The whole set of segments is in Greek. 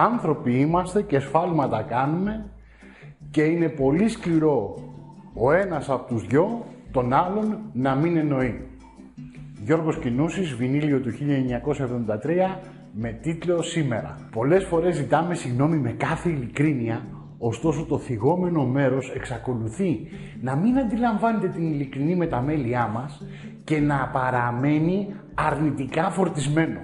Άνθρωποι είμαστε και σφάλματα κάνουμε και είναι πολύ σκληρό ο ένας από τους δυο τον άλλον να μην εννοεί. Γιώργος Κινούσης, βινίλιο του 1973 με τίτλο «Σήμερα». Πολλές φορές ζητάμε συγγνώμη με κάθε ειλικρίνεια, ωστόσο το θυγόμενο μέρος εξακολουθεί να μην αντιλαμβάνεται την ειλικρινή μεταμέλειά μας και να παραμένει αρνητικά φορτισμένο.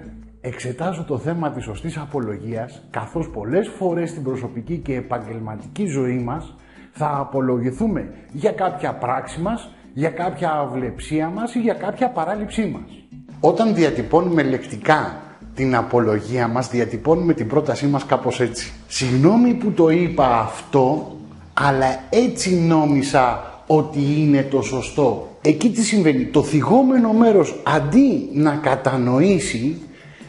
Εξετάζω το θέμα της σωστής απολογίας, καθώς πολλές φορές στην προσωπική και επαγγελματική ζωή μας θα απολογηθούμε για κάποια πράξη μας, για κάποια αυλεψία μας ή για κάποια παράληψή μας. Όταν διατυπώνουμε λεκτικά την απολογία μας, διατυπώνουμε την πρότασή μας κάπως έτσι. Συγγνώμη που το είπα αυτό, αλλά έτσι νόμισα ότι είναι το σωστό. Εκεί τι συμβαίνει? Το θυγόμενο μέρος αντί να κατανοήσει,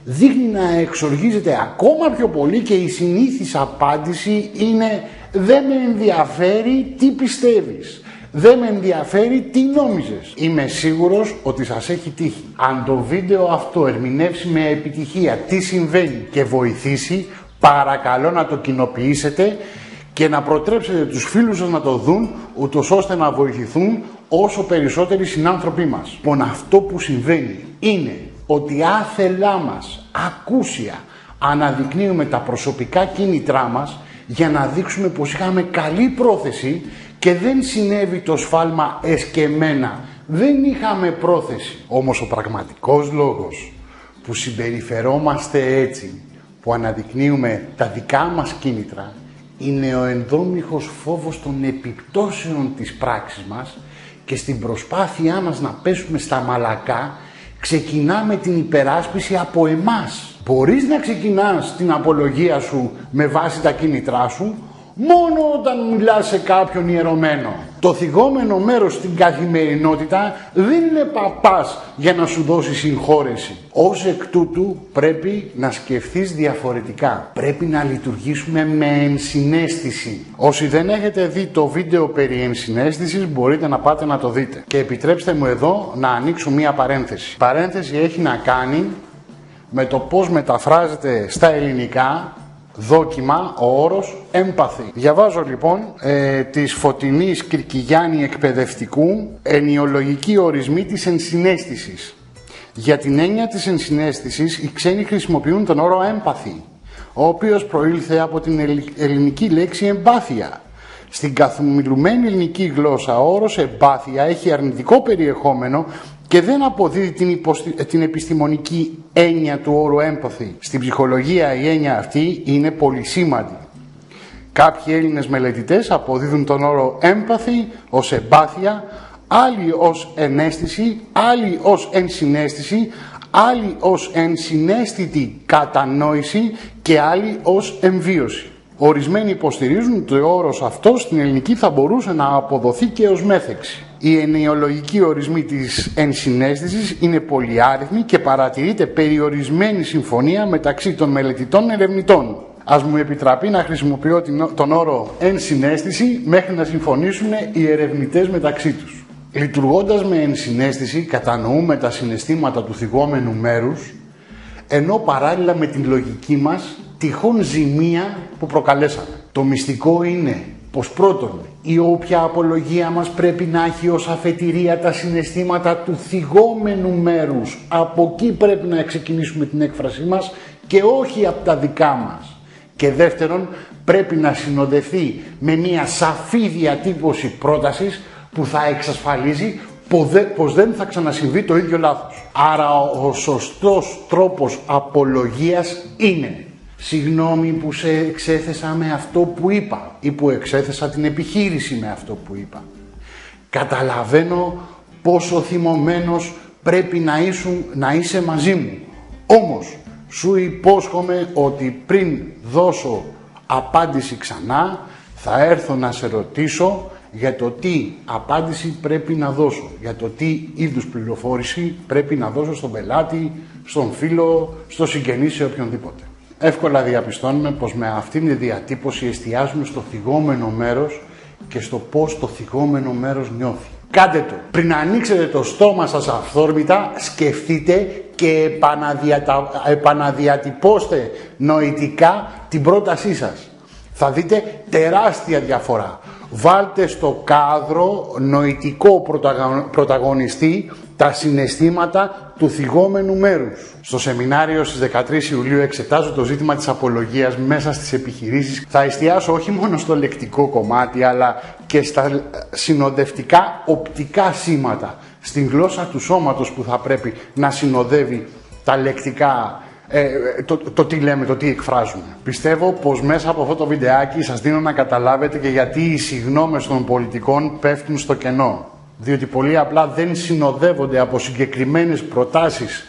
δείχνει να εξοργίζεται ακόμα πιο πολύ και η συνήθις απάντηση είναι «Δεν με ενδιαφέρει τι πιστεύεις, δεν με ενδιαφέρει τι νόμιζες». Είμαι σίγουρος ότι σας έχει τύχει. Αν το βίντεο αυτό ερμηνεύσει με επιτυχία τι συμβαίνει και βοηθήσει, παρακαλώ να το κοινοποιήσετε και να προτρέψετε τους φίλους σας να το δουν, ούτως ώστε να βοηθηθούν όσο περισσότεροι συνάνθρωποι μας. Λοιπόν, αυτό που συμβαίνει είναι ότι άθελά μας, ακούσια, αναδεικνύουμε τα προσωπικά κίνητρά μας για να δείξουμε πως είχαμε καλή πρόθεση και δεν συνέβη το σφάλμα εσκεμμένα. Δεν είχαμε πρόθεση. Όμως ο πραγματικός λόγος που συμπεριφερόμαστε έτσι, που αναδεικνύουμε τα δικά μας κίνητρα, είναι ο ενδόμηχος φόβος των επιπτώσεων της πράξης μας και στην προσπάθειά μας να πέσουμε στα μαλακά ξεκινάμε την υπεράσπιση από εμάς. Μπορείς να ξεκινάς την απολογία σου με βάση τα κίνητρά σου μόνο όταν μιλάς σε κάποιον ιερωμένο. Το θυγόμενο μέρος στην καθημερινότητα δεν είναι παπάς για να σου δώσει συγχώρεση. Ως εκ τούτου πρέπει να σκεφτείς διαφορετικά. Πρέπει να λειτουργήσουμε με ενσυναίσθηση. Όσοι δεν έχετε δει το βίντεο περί ενσυναίσθησης μπορείτε να πάτε να το δείτε. Και επιτρέψτε μου εδώ να ανοίξω μία παρένθεση. Η παρένθεση έχει να κάνει με το πώς μεταφράζεται στα ελληνικά δόκιμα ο όρος empathy. Διαβάζω λοιπόν της Φωτεινής Κυρκυγιάννη εκπαιδευτικού ενιολογικοί ορισμοί της ενσυναίσθησης. Για την έννοια της ενσυναίσθησης οι ξένοι χρησιμοποιούν τον όρο empathy, ο οποίος προήλθε από την ελληνική λέξη εμπάθεια. Στην καθομιλουμένη ελληνική γλώσσα ο όρος εμπάθεια έχει αρνητικό περιεχόμενο και δεν αποδίδει την επιστημονική έννοια του όρου empathy. Στην ψυχολογία η έννοια αυτή είναι πολυσήμαντη. Κάποιοι Έλληνες μελετητές αποδίδουν τον όρο empathy ως εμπάθεια, άλλοι ως εναίσθηση, άλλοι ως ενσυναίσθηση, άλλοι ως ενσυναίσθητη κατανόηση και άλλοι ως εμβίωση. Ορισμένοι υποστηρίζουν ότι ο όρος αυτός στην ελληνική θα μπορούσε να αποδοθεί και ως μέθεξη. Οι ενοιολογικοί ορισμοί της ενσυναίσθησης είναι πολυάριθμοι και παρατηρείται περιορισμένη συμφωνία μεταξύ των μελετητών ερευνητών. Ας μου επιτραπεί να χρησιμοποιώ τον όρο ενσυναίσθηση μέχρι να συμφωνήσουν οι ερευνητές μεταξύ τους. Λειτουργώντας με ενσυναίσθηση κατανοούμε τα συναισθήματα του θυγόμενου μέρους, ενώ παράλληλα με την λογική μας τυχόν ζημία που προκαλέσαμε. Το μυστικό είναι πως πρώτον, η όποια απολογία μας πρέπει να έχει ως αφετηρία τα συναισθήματα του θυγόμενου μέρους. Από εκεί πρέπει να ξεκινήσουμε την έκφρασή μας και όχι από τα δικά μας. Και δεύτερον, πρέπει να συνοδευτεί με μια σαφή διατύπωση πρότασης που θα εξασφαλίζει πως δεν θα ξανασυμβεί το ίδιο λάθος. Άρα ο σωστός τρόπος απολογίας είναι: συγγνώμη που σε εξέθεσα με αυτό που είπα ή που εξέθεσα την επιχείρηση με αυτό που είπα. Καταλαβαίνω πόσο θυμωμένος πρέπει να είσαι μαζί μου. Όμως σου υπόσχομαι ότι πριν δώσω απάντηση ξανά θα έρθω να σε ρωτήσω για το τι απάντηση πρέπει να δώσω, για το τι είδους πληροφόρηση πρέπει να δώσω στον πελάτη, στον φίλο, στο συγγενή, σε οποιονδήποτε. Εύκολα διαπιστώνουμε πως με αυτήν τη διατύπωση εστιάζουμε στο θυγόμενο μέρος και στο πώς το θυγόμενο μέρος νιώθει. Κάντε το. Πριν ανοίξετε το στόμα σας αυθόρμητα, σκεφτείτε και επαναδιατυπώστε νοητικά την πρότασή σας. Θα δείτε τεράστια διαφορά. Βάλτε στο κάδρο νοητικό πρωταγωνιστή τα συναισθήματα του θυγόμενου μέρους. Στο σεμινάριο στις 13 Ιουλίου εξετάζω το ζήτημα της απολογίας μέσα στις επιχειρήσεις. Θα εστιάσω όχι μόνο στο λεκτικό κομμάτι, αλλά και στα συνοδευτικά οπτικά σήματα, στην γλώσσα του σώματος που θα πρέπει να συνοδεύει τα λεκτικά, το τι λέμε, το τι εκφράζουμε. Πιστεύω πως μέσα από αυτό το βιντεάκι σας δίνω να καταλάβετε και γιατί οι συγγνώμες των πολιτικών πέφτουν στο κενό. Διότι πολύ απλά δεν συνοδεύονται από συγκεκριμένες προτάσεις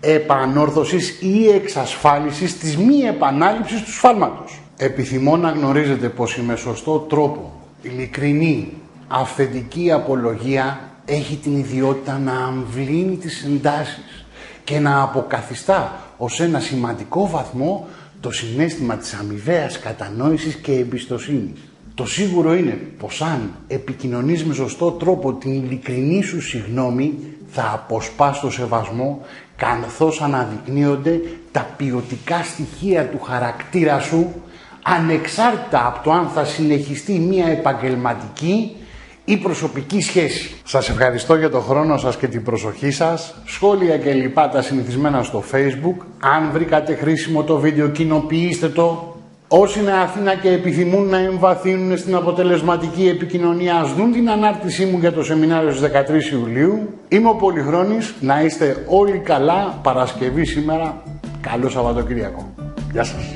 επανόρθωσης ή εξασφάλισης της μη επανάληψης του σφάλματος. Επιθυμώ να γνωρίζετε πως η με σωστό τρόπο, ειλικρινή, αυθεντική απολογία έχει την ιδιότητα να αμβλύνει τις εντάσεις και να αποκαθιστά ως ένα σημαντικό βαθμό το συναίσθημα της αμοιβαίας κατανόησης και εμπιστοσύνης. Το σίγουρο είναι πως αν επικοινωνείς με σωστό τρόπο την ειλικρινή σου συγγνώμη, θα αποσπάς το σεβασμό καθώς αναδεικνύονται τα ποιοτικά στοιχεία του χαρακτήρα σου, ανεξάρτητα από το αν θα συνεχιστεί μια επαγγελματική ή προσωπική σχέση. Σας ευχαριστώ για τον χρόνο σας και την προσοχή σας. Σχόλια και λοιπά τα συνηθισμένα στο Facebook. Αν βρήκατε χρήσιμο το βίντεο, κοινοποιήστε το. Όσοι είναι Αθήνα και επιθυμούν να εμβαθύνουν στην αποτελεσματική επικοινωνία, ας δουν την ανάρτησή μου για το σεμινάριο στις 13 Ιουλίου. Είμαι ο Πολυχρόνης. Να είστε όλοι καλά. Παρασκευή σήμερα. Καλό Σαββατοκύριακο. Γεια σας.